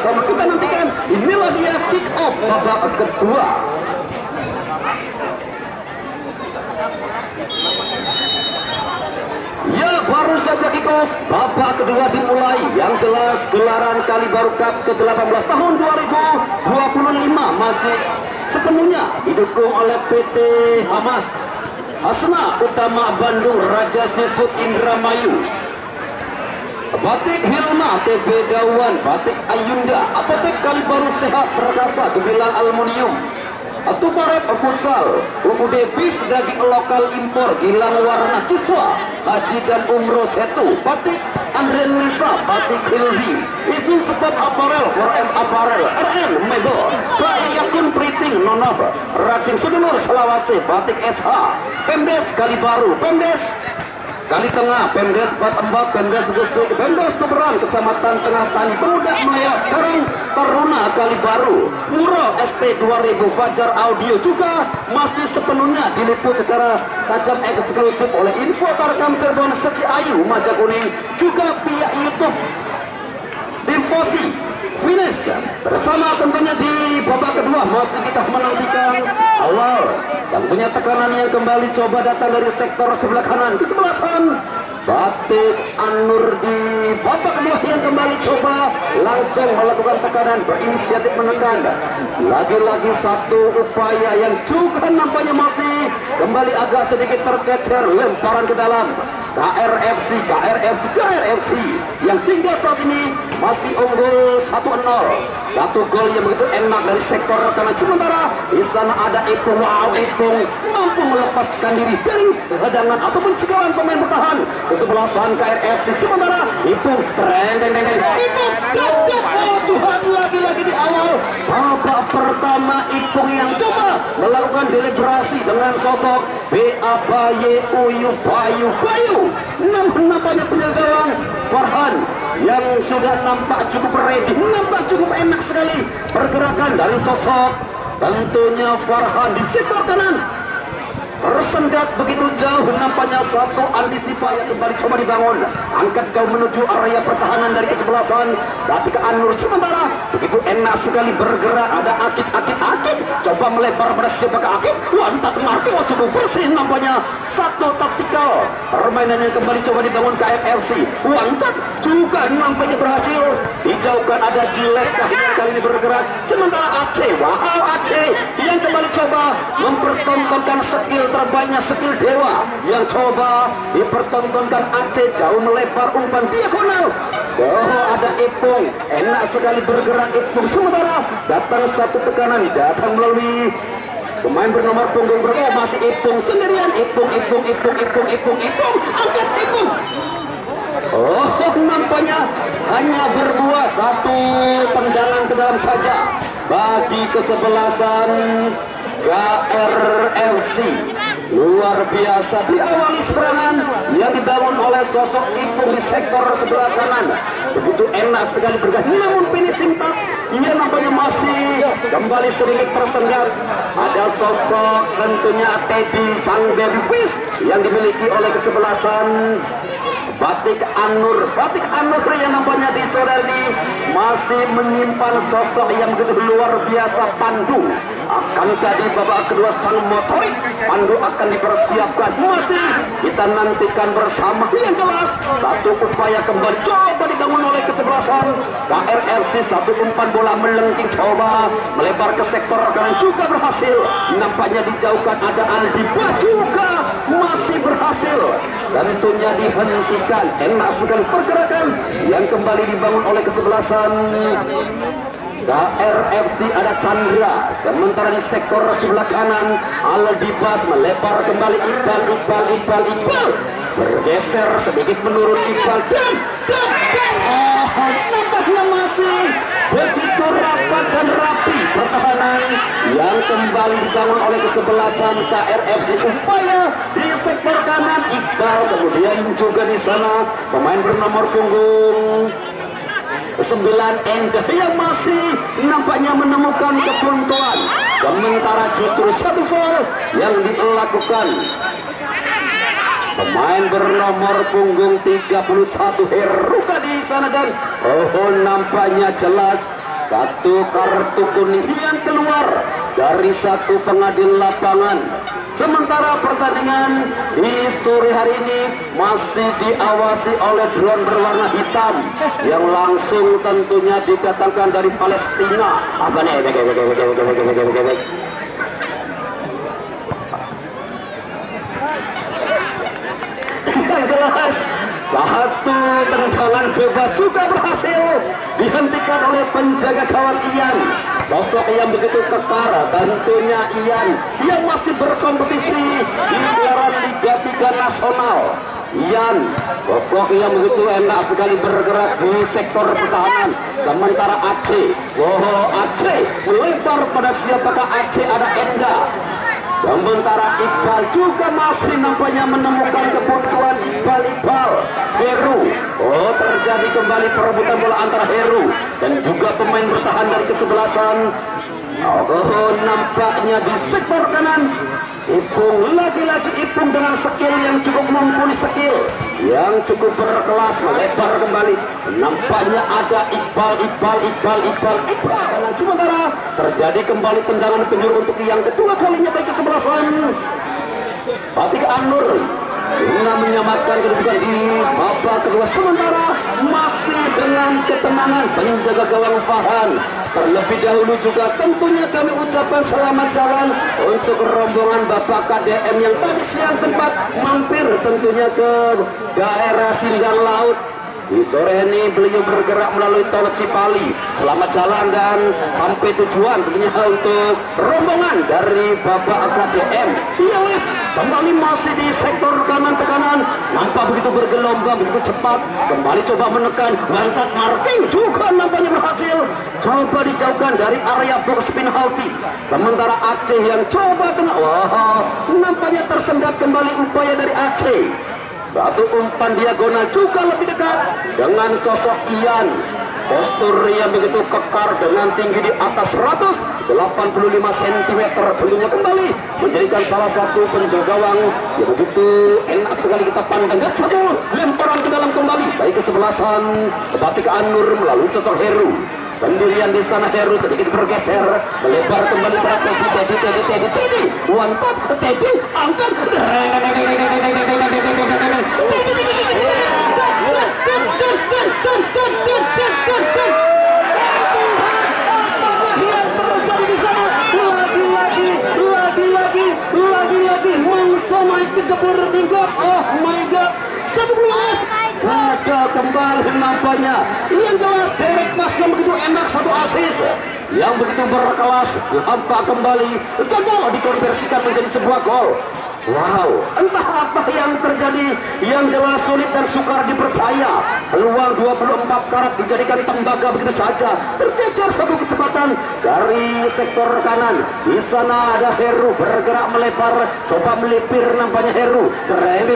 sama-sama kita nantikan. Inilah dia kick off babak kedua. Ya, baru saja kick off babak kedua dimulai. Yang jelas gelaran Kalibaru Cup ke-18 tahun 2025 masih sepenuhnya didukung oleh PT Hamas, Hasna Utama Bandung, Raja Seafood Indramayu, Batik Hilma, TB Dawan, Batik Ayunda, Apotek Kalibaru Sehat Perkasa, Gemilang Aluminium, Atubaret Futsal, UUD Bis Daging Lokal Impor, Gilang Warna Kiswa, Haji dan Umroh Setu, Batik Andre Nisa, Batik Hildi, Isu Sport Apparel, 4S Apparel, RN Mebel, Yakun Priting Nonab, Raking Sudulur Selawase, Batik SH, Pemdes Kalibaru, Pemdes Kali Tengah, Pemdes 44, Pemdes Gresik, Pemdes Tuberan, Kecamatan Tengah Tani, Pemuda Meleot, Karang Taruna Kalibaru, Muro ST 2000, Fajar Audio juga masih sepenuhnya diliput secara tajam eksklusif oleh Info Tarkam Cirebon, Seci Ayu, Majakuning, juga pihak YouTube Dinfosi Finish. Bersama tentunya di babak kedua masih kita menantikan awal tentunya tekanan yang kembali coba datang dari sektor sebelah kanan kesebelasan Batik Anur di babak kedua yang kembali coba langsung melakukan tekanan, berinisiatif menekan. Lagi-lagi satu upaya yang juga nampaknya masih kembali agak sedikit tercecer, lemparan ke dalam. KRFC yang hingga saat ini masih unggul 1-0. Satu gol yang begitu enak dari sektor kanan. Sementara di sana ada Ipung. Wow, Ipung mampu melepaskan diri dari hadangan atau pencegahan pemain bertahan kesebelasan KRFC. Sementara Ipung Ipung oh Tuhan, lagi-lagi di awal babak pertama Ipung yang coba melakukan deliberasi dengan sosok Bayu. Nampaknya penjagaan Farhan yang sudah nampak cukup ready, nampak cukup enak sekali pergerakan dari sosok tentunya Farhan di sektor kanan. Tersendat begitu jauh, nampaknya satu antisipasi kembali coba dibangun, angkat jauh menuju area pertahanan dari kesebelasan Batik Anur. Sementara begitu enak sekali bergerak, ada Akid coba melebar pada siapa ke Akid, wantat Marti, cukup bersih nampaknya. Satu taktikal permainan yang kembali coba dibangun KFC, wantat juga nampaknya berhasil dijauhkan. Ada Jilek yang kali ini bergerak. Sementara Aceh, wow, Aceh yang kembali coba mempertontonkan skill terbaiknya, skill dewa yang coba dipertontonkan. Aceh jauh melebar umpan diagonal. Oh, ada Ipung, enak sekali bergerak Ipung. Sementara datang satu tekanan, datang melalui pemain bernomor punggung berapa, masih Ipung sendirian. Ipung angkat Ipung. Oh, nampaknya hanya berbuah satu tendangan ke dalam saja bagi kesebelasan KRFC. Luar biasa diawali serangan yang dibangun oleh sosok Ipung di sektor sebelah kanan. Begitu enak sekali bergerak, namun finishing touch ia nampaknya masih kembali sedikit tersendat. Ada sosok tentunya Teddy sang baby fish yang dimiliki oleh kesebelasan Batik Anur yang nampaknya di sore ini masih menyimpan sosok yang begitu luar biasa. Pandu akankah di babak kedua sang motorik Pandu akan dipersiapkan, masih kita nantikan bersama. Yang jelas satu upaya kembali coba dibangun oleh kesebelasan KRFC. Satu umpan bola melengking coba melebar ke sektor kanan juga berhasil, nampaknya dijauhkan. Ada Aldi juga masih berhasil tentunya dihentikan. Enak sekali pergerakan yang kembali dibangun oleh kesebelasan KRFC. Ada Chandra, sementara di sektor sebelah kanan Aldibas melebar kembali. Iqbal bergeser sedikit menurun. Iqbal dan nampaknya masih begitu rapat dan rapi pertahanan yang kembali dibangun oleh kesebelasan KRFC. Upaya di sektor kanan Iqbal, kemudian juga di sana pemain bernomor punggung 9 Endah yang masih nampaknya menemukan kebuntuan. Sementara justru satu foul yang dilakukan pemain bernomor punggung 31 Heruka di sana. Dan nampaknya jelas satu kartu kuning yang keluar dari satu pengadil lapangan. Sementara pertandingan di sore hari ini masih diawasi oleh drone berwarna hitam yang langsung tentunya didatangkan dari Palestina. Apa nih? Yang jelas satu tendangan bebas juga berhasil dihentikan oleh penjaga gawang Ian. Sosok yang begitu kekar tentunya Ian yang masih berkompetisi di gelaran Liga 3 Nasional. Ian, sosok yang begitu enak sekali bergerak di sektor pertahanan. Sementara Aceh, Aceh melebar pada siapakah Aceh, ada Enda. Sementara Iqbal juga masih nampaknya menemukan kebutuhan Iqbal Heru. Terjadi kembali perebutan bola antara Heru dan juga pemain bertahan dari kesebelasan. Nampaknya di sektor kanan Ipung, lagi-lagi Ipung dengan skill yang cukup mumpuni, skill yang cukup berkelas, melebar kembali. Nampaknya ada Iqbal. Sementara terjadi kembali tendangan penjuru untuk yang kedua kalinya bagi kesebelasan Batik Anur guna menyamakan kedudukan di babak kedua. Sementara masih dengan ketenangan penjaga gawang Farhan. Terlebih dahulu juga tentunya kami ucapkan selamat jalan untuk rombongan Bapak KDM yang tadi siang sempat mampir tentunya ke daerah Sindang Laut. Di sore ini beliau bergerak melalui tol Cipali. Selamat jalan dan sampai tujuan tentunya untuk rombongan dari Bapak KDM. Iya wis, kembali masih di sektor kanan tekanan. Nampak begitu bergelombang, begitu cepat. Kembali coba menekan, mantap marking juga nampaknya berhasil. Coba dijauhkan dari area box penalti. Sementara Aceh yang coba tengah. Wah, nampaknya tersendat kembali upaya dari Aceh. Satu umpan diagonal juga lebih dekat dengan sosok Ian. Postur yang begitu kekar dengan tinggi di atas 185 cm tentunya kembali menjadikan salah satu penjaga gawang yang begitu enak sekali kita pandang. Dan satu lemparan ke dalam kembali baik kesebelasan Batik Anur melalui sosok Heru. Sendirian di sana Heru sedikit bergeser, melebar kembali pada Teddy. One touch, Teddy angkat. Yang terjadi di sana lagi-lagi mensamai kejepur tingkat. Oh my god, 11 gagal kembali nampaknya. Yang jelas Derek Mas yang begitu enak, satu asis yang begitu berkelas, hampa kembali gagal dikonversikan menjadi sebuah gol. Wow, entah apa yang terjadi, yang jelas sulit dan sukar dipercaya. Peluang 24 karat dijadikan tembaga begitu saja. Tercecer satu kecepatan dari sektor kanan. Di sana ada Heru bergerak melebar, coba melipir nampaknya Heru. Keren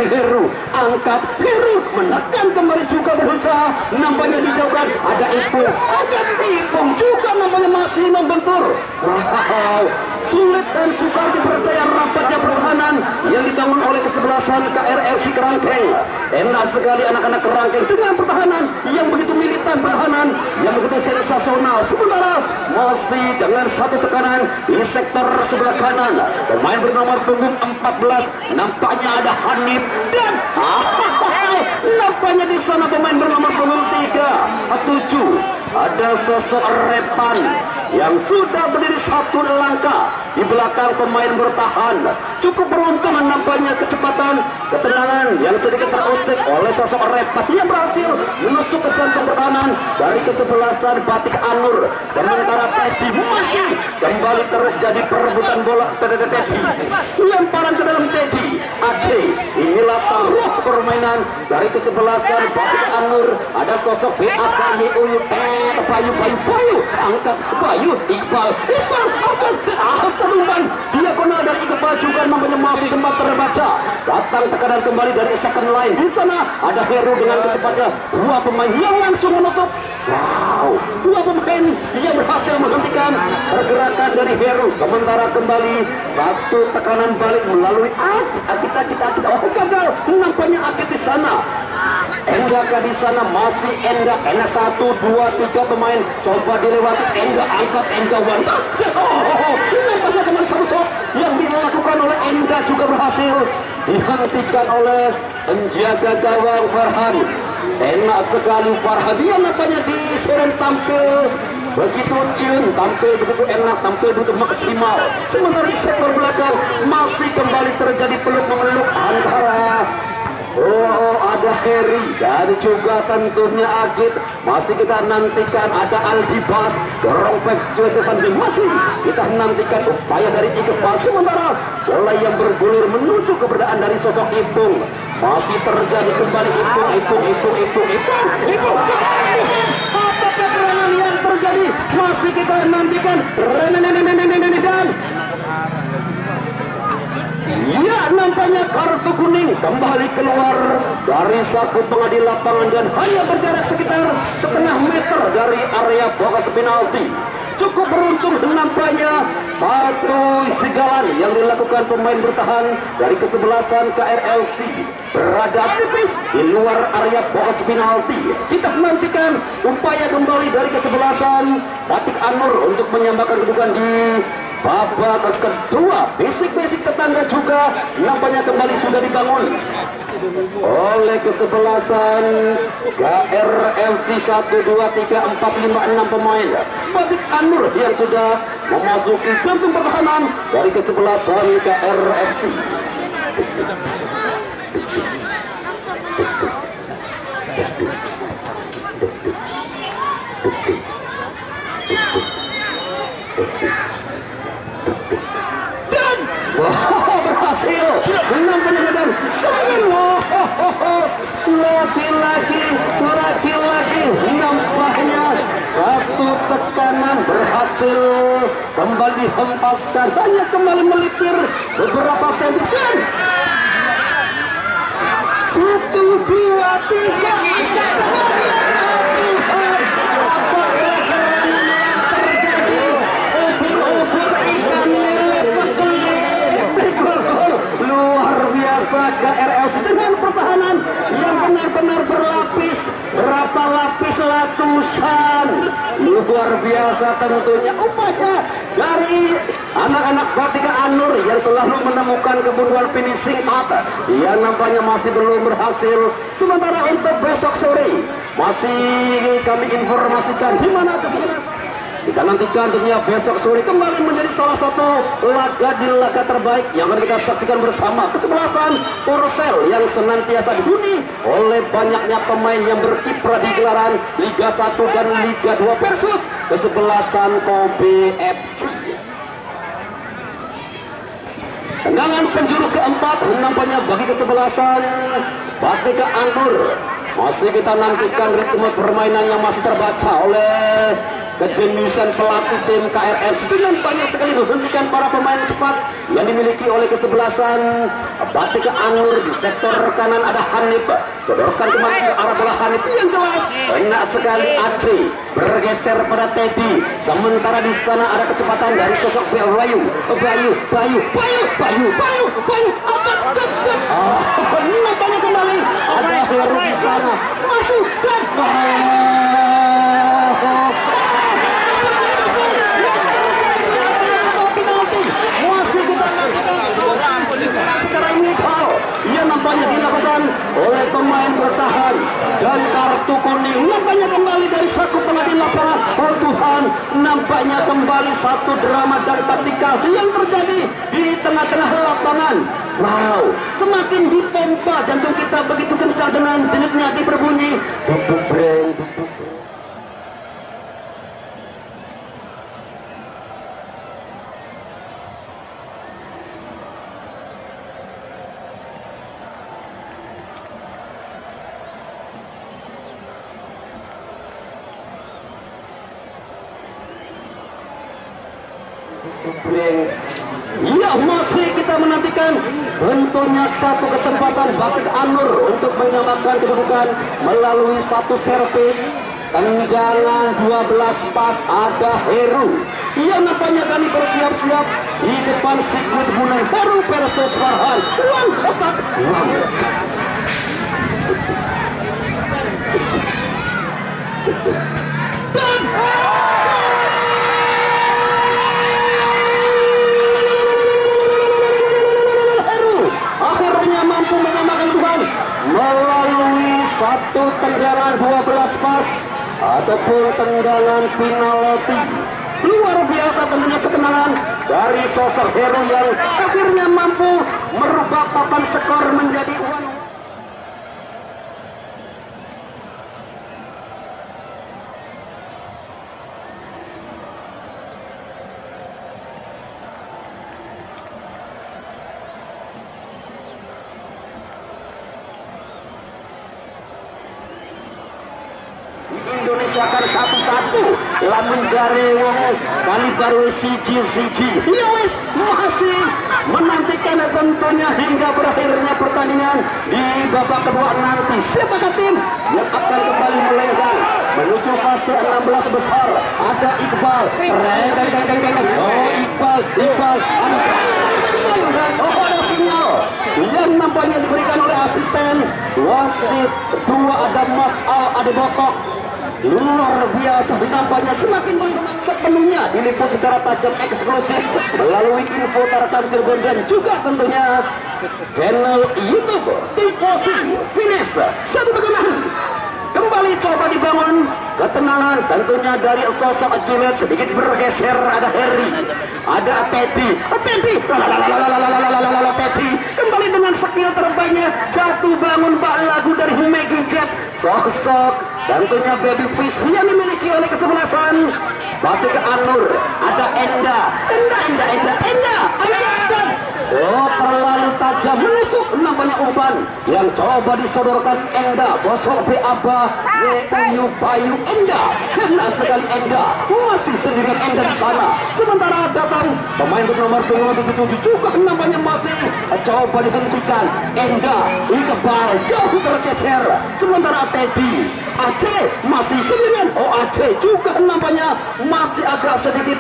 Heru, angkat Heru, menekan kembali juga berusaha. Nampaknya dijauhkan, ada Ipung, angkat Ipung juga nampaknya masih membentur. Wow, sulit dan sukar dipercaya rapatnya pertahanan yang dibangun oleh kesebelasan KRFC Kerangkeng. Enak sekali anak-anak Kerangkeng dengan pertahanan yang begitu militan, pertahanan yang begitu sensasional. Sementara masih dengan satu tekanan di sektor sebelah kanan, pemain bernomor punggung 14 nampaknya ada Hanif dan nampaknya di sana pemain bernomor punggung 7 ada sosok Repan yang sudah berdiri satu langkah di belakang pemain bertahan. Cukup beruntung nampaknya kecepatan, ketenangan yang sedikit terusik oleh sosok Repan yang berhasil menusuk ke jantung pertahanan dari kesebelasan Batik Anur. Sementara Teddy masih kembali terjadi perebutan bola. Teddy lemparan ke dalam Teddy. Aceh, inilah sang roh permainan dari kesebelasan Batik Anur. Ada sosok Bayu angkat Bayu, Iqbal angkat serumpan diagonal dari Iqbal juga nampaknya masih sempat terbaca. Datang tekanan kembali dari second line. Di sana ada Heru dengan kecepatnya, dua pemain yang langsung menutup. Wow, dua pemain yang berhasil menghentikan pergerakan dari Heru. Sementara kembali satu tekanan balik melalui Akit. Oh gagal, nampaknya Akit di sana. Enggakah di sana masih Enggak? Enak 1, 2, 3 pemain coba dilewati. Enggak angkat, Enggak wantak. Nampaknya kembali satu shot yang dilakukan oleh Enggak juga berhasil dihentikan oleh penjaga gawang Farhan. Enak sekali Farhan, dia nampaknya di sore tampil begitu cium, tampil begitu enak, tampil begitu maksimal. Sementara di sektor belakang masih kembali terjadi peluk-meluk antara ada Heri dan juga tentunya Agit. Masih kita nantikan ada Aldibas, dorong back juga depan game. Masih kita nantikan upaya dari Iqbal. Sementara bola yang bergulir menuju keberadaan dari sosok Ipung. Masih terjadi kembali Ipung. Apakah serangan yang terjadi? Masih kita nantikan. Dan ya, nampaknya kartu kuning kembali keluar dari saku pengadil lapangan dan hanya berjarak sekitar setengah meter dari area box penalti. Cukup beruntung nampaknya satu sigalan yang dilakukan pemain bertahan dari kesebelasan KRLC berada tipis di luar area box penalti. Kita menantikan upaya kembali dari kesebelasan Batik Anur untuk menyamakan kedudukan di babak kedua. Basic tetangga juga nampaknya kembali sudah dibangun oleh kesebelasan KRLC 1, 2, 3, 4, 5, 6 pemain. Batik Anur yang sudah memasuki jantung pertahanan dari kesebelasan KRLC. Wow, berhasil menampaknya medan laki-laki nampaknya satu tekanan berhasil kembali dihempaskan, hanya kembali melipir beberapa senti. 1, 2, 3 luar biasa KRLC dengan pertahanan yang benar-benar berlapis, berapa lapis ratusan. Luar biasa tentunya upaya dari anak-anak Batik Anur yang selalu menemukan kebutuhan finishing out yang nampaknya masih belum berhasil. Sementara untuk besok sore masih kami informasikan di mana kesebelasan. Kita nantikan tentunya besok sore kembali menjadi salah satu laga di laga terbaik yang akan kita saksikan bersama kesebelasan Korsel yang senantiasa dihuni oleh banyaknya pemain yang berkiprah di gelaran Liga 1 dan Liga 2 versus kesebelasan Kobe FC. Tendangan penjuru keempat nampaknya bagi kesebelasan Batik Anur. Masih kita nantikan ritme permainan yang masih terbaca oleh kejeniusan pelatih tim KRLC dengan banyak sekali menghentikan para pemain cepat yang dimiliki oleh kesebelasan Batik Anur. Di sektor kanan ada Hanif, sodorkan kembali ke arah bola Hanif yang jelas enak sekali. Aceh bergeser pada Teddy, sementara di sana ada kecepatan dari sosok Bayu. Nampaknya kembali ada Heru di sana, masukkan. Secara ini foul yang nampaknya dilakukan oleh pemain bertahan dan kartu kuning nampaknya kembali dari saku pengadil lapangan. Oh Tuhan, nampaknya kembali satu drama dan taktikal yang terjadi di tengah-tengah lapangan. Wow, semakin dipompa jantung kita begitu kencang dengan denyutnya berbunyi. Ya, masih kita menantikan tentunya satu kesempatan Batik Anur untuk menyamakan kedudukan melalui satu servis. Tendangan 12 pas ada Heru yang nampaknya kami bersiap-siap di depan Sigmund Munai. Heru versus Farhan, uang otak uang. Dan Heru akhirnya mampu menyamakan kedudukan melalui satu tendangan 12 pas ataupun tendangan penalti. Luar biasa tentunya ketenangan dari sosok Heru yang akhirnya mampu merubah papan skor menjadi one. Indonesia kan 1-1 lamun jare wong kali baru siji-siji. Ya wis masih menantikan tentunya hingga berakhirnya pertandingan di babak kedua nanti. Siapakah tim yang akan kembali melenggang menuju fase 16 besar? Ada Iqbal. Oh Iqbal. Oh ada sinyal yang nampaknya diberikan oleh asisten wasit 2 ada Mas Al Adebotok. Luar biasa nampaknya semakin sepenuhnya diliput secara tajam eksklusif melalui info Tarkam Cirebon dan juga tentunya channel YouTube Tifosi Finish. Satu tekanan kembali coba dibangun ketenangan tentunya dari sosok Juliet, sedikit bergeser. Ada Harry, ada Teddy kembali dengan skill terbaiknya jatuh bangun bak lagu dari Maggie Jet. Sosok tentunya baby fish yang dimiliki oleh kesebelasan Batik Anur. Ada Enda. Oh terlalu tajam menusuk nampaknya umpan yang coba disodorkan Enda. Sosok Abah Wuyu Bayu Enda. Kena sekali Enda, masih sendirian Enda di sana. Sementara datang pemain bernomor 277 juga nampaknya masih coba dihentikan. Enda Iqbal jauh tercecer. Sementara Teddy Aceh masih sendirian. Oh Aceh juga nampaknya masih agak sedikit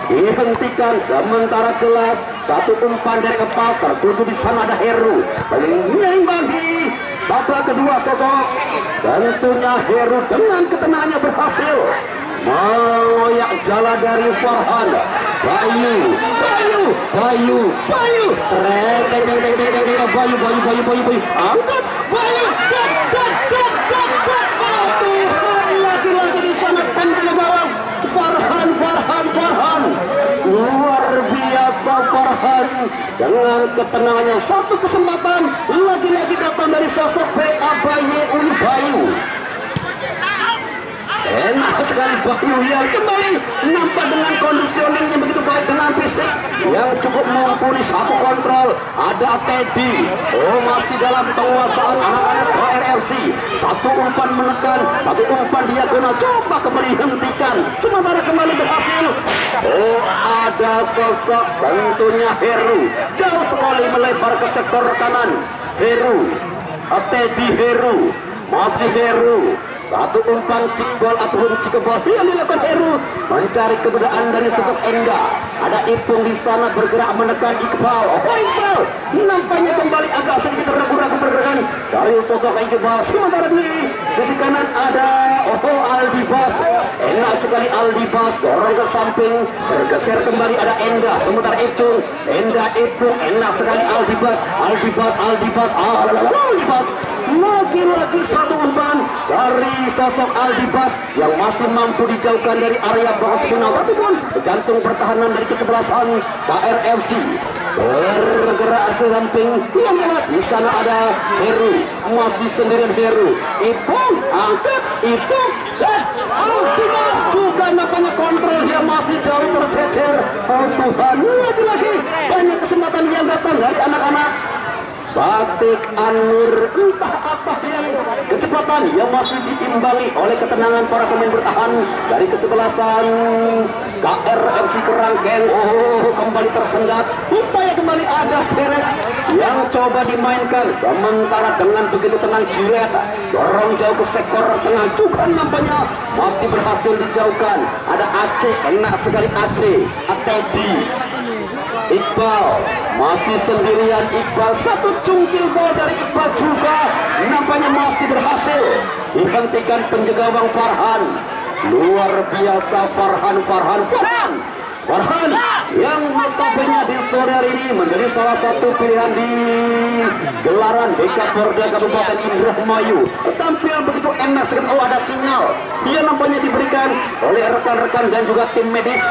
dihentikan. Sementara jelas satu umpan dari kepala tertuju di sana. Ada Heru menyimbangi babak kedua. Sosok tentunya Heru dengan ketenangannya berhasil mengoyak jala dari Farhan. Bayu angkat Bayu lagi-lagi di sana penjaga gawang Farhan luar biasa. Farhan dengan ketenangannya, satu kesempatan lagi-lagi datang dari sosok Bayu. Enak sekali Bayu yang kembali nampak dengan conditioningnya begitu baik, dengan fisik yang cukup mumpuni. Satu kontrol, ada Teddy. Oh masih dalam penguasaan anak-anak KRFC. Satu umpan menekan, satu umpan diagonal, coba kembali hentikan. Sementara kembali berhasil. Oh ada sosok tentunya Heru, jauh sekali melebar ke sektor kanan. Heru, Teddy Heru, masih Heru. Satu umpan cikbol ataupun cikebol yang dilakukan Heru mencari keberadaan dari sosok Enda. Ada Ipung di sana bergerak menekan Iqbal. Oh Iqbal nampaknya kembali agak sedikit ragu-ragu bergerak dari sosok Iqbal. Sementara di sisi kanan ada Aldibas. Enak sekali Aldibas, dorong ke samping, bergeser kembali. Ada Enda. Sementara Ipung enak sekali Aldibas. Lagi-lagi satu umpan dari sosok Aldibas yang masih mampu dijauhkan dari area batas penalti ataupun jantung pertahanan dari kesebelasan KRFC. Bergerak ke samping yang jelas di sana ada Heru, masih sendirian Heru. Ipung angkat, dan Aldibas juga nampaknya kontrol yang masih jauh tercecer. Oh Tuhan, lagi-lagi banyak kesempatan yang datang dari anak-anak Batik Anur. Entah apa yang kecepatan yang masih diimbangi oleh ketenangan para pemain bertahan dari kesebelasan KRFC Kerangkeng. Oh kembali tersendat, upaya kembali ada Derek yang coba dimainkan. Sementara dengan begitu tenang Juliet dorong jauh ke sektor tengah juga nampaknya masih berhasil dijauhkan. Ada Aceh, enak sekali Aceh. Teddy, Iqbal masih sendirian. Iqbal, satu cungkil bola dari Iqbal juga nampaknya masih berhasil dihentikan penjaga gawang Farhan. Luar biasa Farhan yang notabene di sore hari ini menjadi salah satu pilihan di gelaran BK Porda Kabupaten Indramayu. Tampil begitu enak sekali. Oh, ada sinyal dia nampaknya diberikan oleh rekan-rekan dan juga tim medis,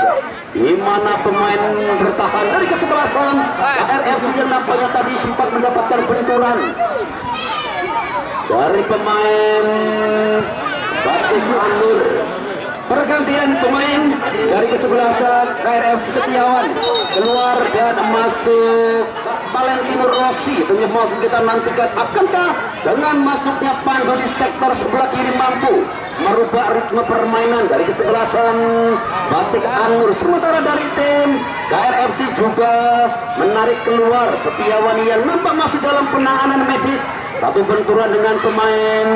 di mana pemain bertahan dari kesebelasan KRFC yang nampaknya tadi sempat mendapatkan benturan dari pemain Batik Anur. Pergantian pemain dari kesebelasan KRFC Setiawan keluar dan masuk Valentino Rossi. Tentunya masuk kita nantikan akankah dengan masuknya Pandu di sektor sebelah kiri mampu merubah ritme permainan dari kesebelasan Batik Anur. Sementara dari tim KRFC juga menarik keluar Setiawan yang nampak masih dalam penanganan medis. Satu benturan dengan pemain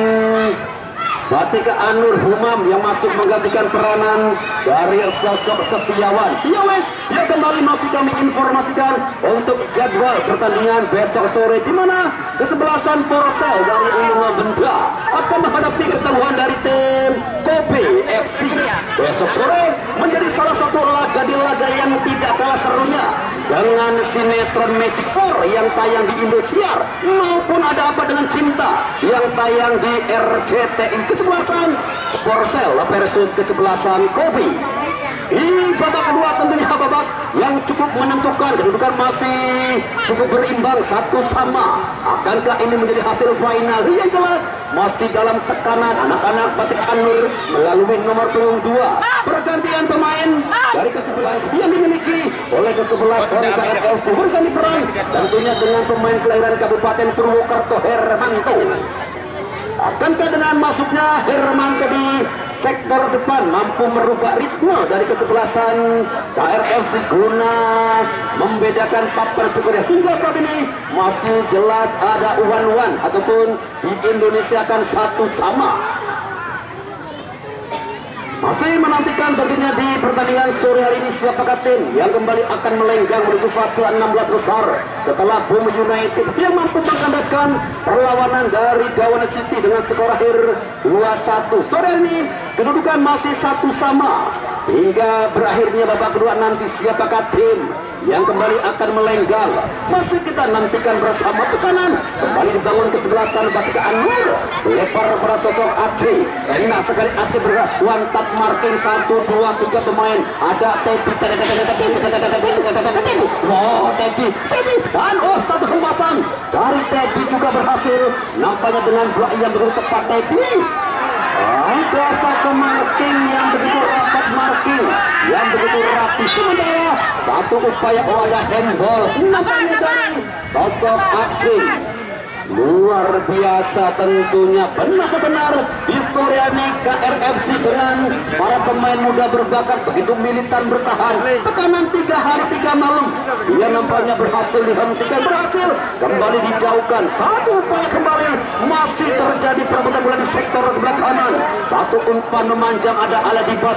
Batik Anur Humam yang masuk menggantikan peranan dari sosok Setiawan. Ya wes, ya kembali masih kami informasikan untuk jadwal pertandingan besok sore, di mana kesebelasan Porsel dari Lima Benda akan menghadapi ketemuan dari tim Kobe FC. Besok sore menjadi salah satu laga di laga yang tidak kalah serunya dengan sinetron Magic 4 yang tayang di Indosiar, maupun Ada Apa Dengan Cinta yang tayang di RCTI. Kesebelasan Porsel versus kesebelasan Kobe. Di babak kedua tentunya babak yang cukup menentukan, kedudukan masih cukup berimbang 1-1. Akankah ini menjadi hasil final? Yang jelas masih dalam tekanan anak-anak Batik Anur melalui nomor punggung 2. Pergantian pemain dari kesebelasan yang dimiliki oleh kesebelasan KRFC berganti peran tentunya dengan pemain kelahiran Kabupaten Purwokerto, Hermanto. Akankah dengan masuknya Hermanto di sektor depan mampu merubah ritme dari kesebelasan KRFC guna membedakan papan skor? Hingga saat ini masih jelas ada uan-uan ataupun di Indonesia kan 1-1. Masih menantikan tentunya di pertandingan sore hari ini siapakah tim yang kembali akan melenggang menuju fase 16 besar setelah Bumi United yang mampu mengkandaskan perlawanan dari Dawana City dengan skor akhir 2-1. Sore ini kedudukan masih 1-1 hingga berakhirnya babak kedua. Nanti siapakah tim yang kembali akan melenggang masih kita nantikan bersama. Tekanan kembali dibangun kesebelasan Batik Anur, lebar pada sosok Aceh. Enak sekali Aceh bergerak, one tap marking 1, 2, 3 pemain. Ada Teddy, dan satu hempasan dari Teddy juga berhasil. Nampaknya dengan bola yang begitu tepat Teddy. Ada satu marking yang begitu rapat, marking yang begitu rapi. Sementara satu upaya ada handball nampaknya dari sosok Aceh. Luar biasa tentunya, benar-benar di sore ini KRFC dengan para pemain muda berbakat begitu militan bertahan. Tekanan 3 hari 3 malam dia nampaknya berhasil dihentikan, berhasil kembali dijauhkan. Satu upaya kembali masih terjadi perebutan bola di sektor sebelah kanan. Satu umpan memanjang ada Aldibas.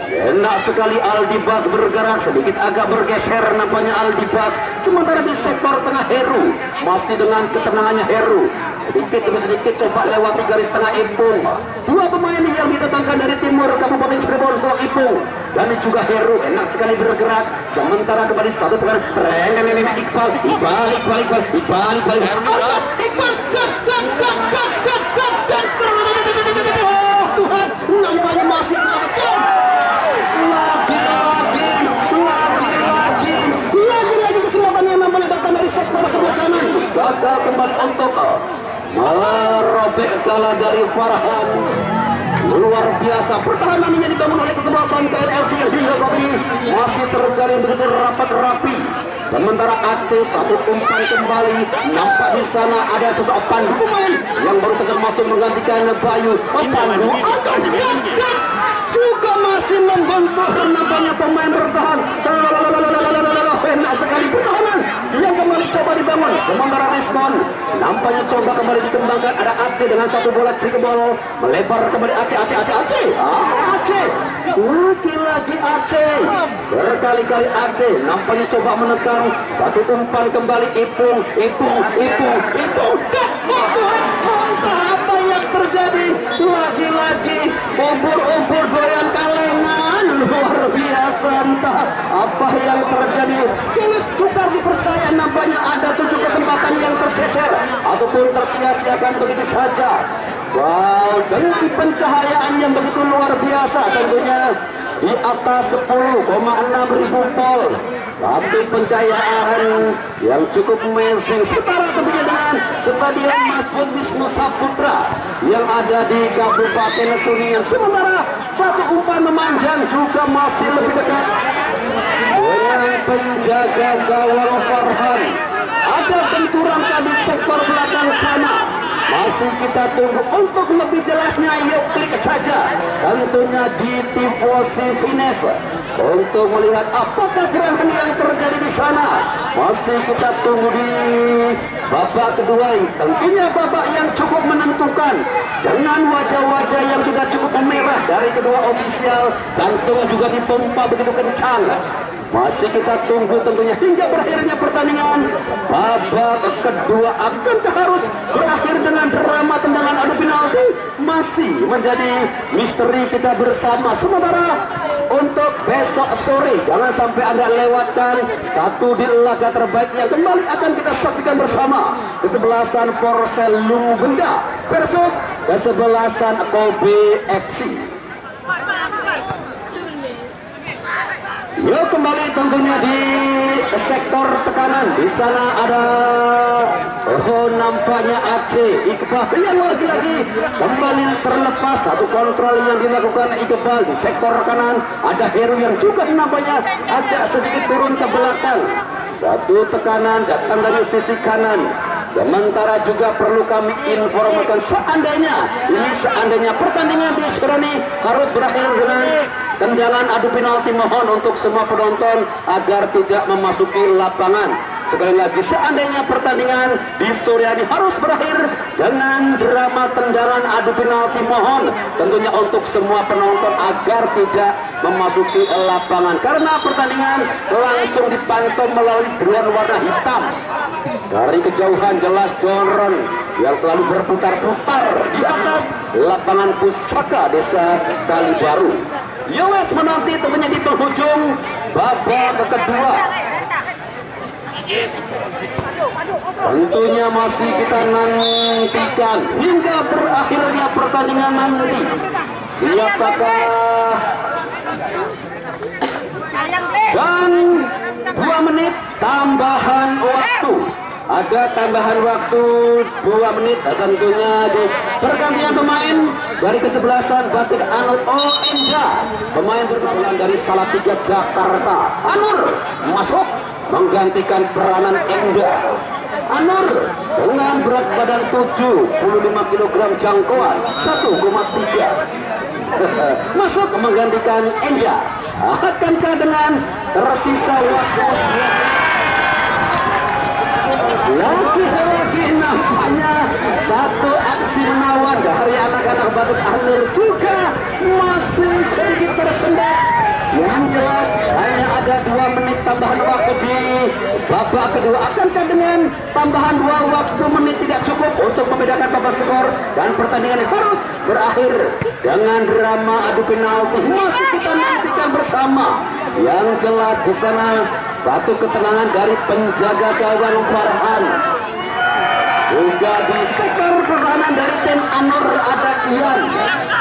Enak sekali Aldibas bergerak sedikit agak bergeser nampaknya Aldibas. Sementara di sektor tengah Heru masih dengan ketenangannya Heru sedikit demi sedikit coba lewati garis tengah Ipung. Dua pemain yang didatangkan dari timur Kabupaten Cirebon, Solok Ipung dan juga Heru enak sekali bergerak. Sementara kembali satu tekanan Iqbal Tuhan, nampaknya masih lagi kesempatan yang nampaknya datang dari sektor sebelah kanan. Gagal kembali untuk merobek jalan dari Farhan. Luar biasa pertahanan yang dibangun oleh kesebelasan KRFC hingga saat ini masih terjalin begitu rapat rapi. Sementara Aceh satu umpan kembali, nampak di sana ada sosok Pandu pemain yang baru saja masuk menggantikan Bayu. Pandu akan juga masih membentur nampaknya pemain bertahan. Enak sekali pertahanan yang kembali coba dibangun. Sementara respon nampaknya coba kembali dikembangkan. Ada Aceh dengan satu bola cikebol melebar kembali Aceh. Aceh lagi-lagi Aceh berkali-kali Aceh nampaknya coba menekan. Satu umpan kembali Ipung. terjadi lagi-lagi ubur-ubur goyang kalengan luar biasa. Entah apa yang terjadi, sulit sukar dipercaya. Nampaknya ada 7 kesempatan yang tercecer ataupun tersia-siakan begitu saja. Wow, dengan pencahayaan yang begitu luar biasa tentunya di atas 10,6 ribu volt, satu pencahayaan yang cukup amazing, setara tentunya dengan Stadion Masud Wisnu Saputra yang ada di Kabupaten Kuningan. Sementara satu umpan memanjang juga masih lebih dekat dengan penjaga gawang Farhan. Ada benturan tadi sektor belakang sana. Masih kita tunggu untuk lebih jelasnya. Yuk klik saja tentunya di tifosi Fines untuk melihat apakah gerakan yang terjadi di sana. Masih kita tunggu di babak kedua, tentunya babak yang cukup menentukan dengan wajah-wajah yang sudah cukup memerah dari kedua ofisial. Jantung juga dipompa begitu kencang. Masih kita tunggu tentunya hingga berakhirnya pertandingan. Babak kedua akankah harus berakhir dengan drama tendangan adu penalti? Masih menjadi misteri kita bersama. Sementara untuk besok sore, jangan sampai Anda lewatkan satu di laga terbaik yang kembali akan kita saksikan bersama. Kesebelasan Porsel Lungbenda versus kesebelasan Kobe FC. Yuk kembali tentunya di sektor tekanan. Di sana ada nampaknya Aceh Iqbal yang lagi-lagi kembali terlepas. Satu kontrol yang dilakukan Iqbal di sektor kanan. Ada Heru yang juga nampaknya agak sedikit turun ke belakang. Satu tekanan datang dari sisi kanan. Sementara juga perlu kami informasikan seandainya pertandingan di Sukarani harus berakhir dengan tendangan adu penalti, mohon untuk semua penonton agar tidak memasuki lapangan. Sekali lagi, seandainya pertandingan di sore hari harus berakhir dengan drama tendangan adu penalti, mohon tentunya untuk semua penonton agar tidak memasuki lapangan, karena pertandingan langsung dipantau melalui drone warna hitam. Dari kejauhan jelas drone yang selalu berputar-putar di atas lapangan pusaka Desa Kalibaru. US menanti tentunya di penghujung babak kedua. Tentunya masih kita nantikan hingga berakhirnya pertandingan nanti. Siapakah? Dan 2 menit tambahan waktu. Ada tambahan waktu 2 menit tentunya di pergantian pemain dari kesebelasan Batik Anur Endra, pemain berasal dari Salatiga Jakarta. Anur masuk menggantikan peranan Endra. Anur dengan berat badan 75 kg jangkauan 1,3 masuk menggantikan Endra. Akankah dengan tersisa waktu lagi-lagi nampaknya satu aksi menawan dari anak-anak Batik Anur juga masih sedikit tersendat. Yang jelas hanya ada 2 menit tambahan waktu di babak kedua. Akankah dengan tambahan 2 waktu menit tidak cukup untuk membedakan babak skor dan pertandingan yang harus berakhir dengan drama adu penalti? Masih kita nantikan bersama. Yang jelas di sana satu ketenangan dari penjaga gawang Farhan. Juga di sektor pertahanan dari tim Anur ada Ian,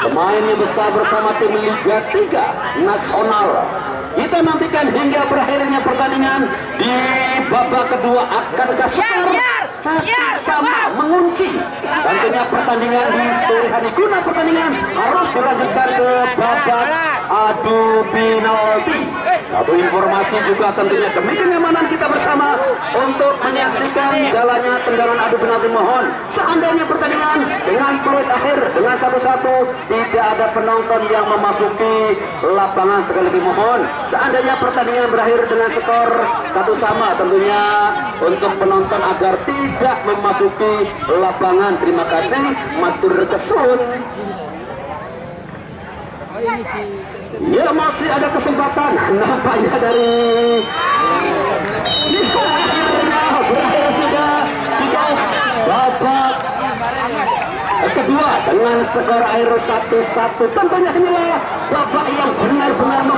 pemain yang besar bersama tim Liga 3 Nasional. Kita nantikan hingga berakhirnya pertandingan di babak kedua. Akankah skor sama mengunci tentunya pertandingan di sore hari, guna pertandingan harus dilanjutkan ke babak adu penalti. Satu informasi juga tentunya demi kenyamanan kita bersama untuk menyaksikan jalannya tendangan adu penalti, mohon seandainya pertandingan dengan peluit akhir dengan 1-1 tidak ada penonton yang memasuki lapangan. Sekali lagi mohon seandainya pertandingan berakhir dengan skor 1-1 tentunya untuk penonton agar tidak memasuki lapangan. Terima kasih, matur kesuwun. Ya, masih ada kesempatan nampaknya dari akhirnya berakhir sudah kick off babak kedua dengan skor akhir 1-1. Tentunya inilah babak yang benar-benar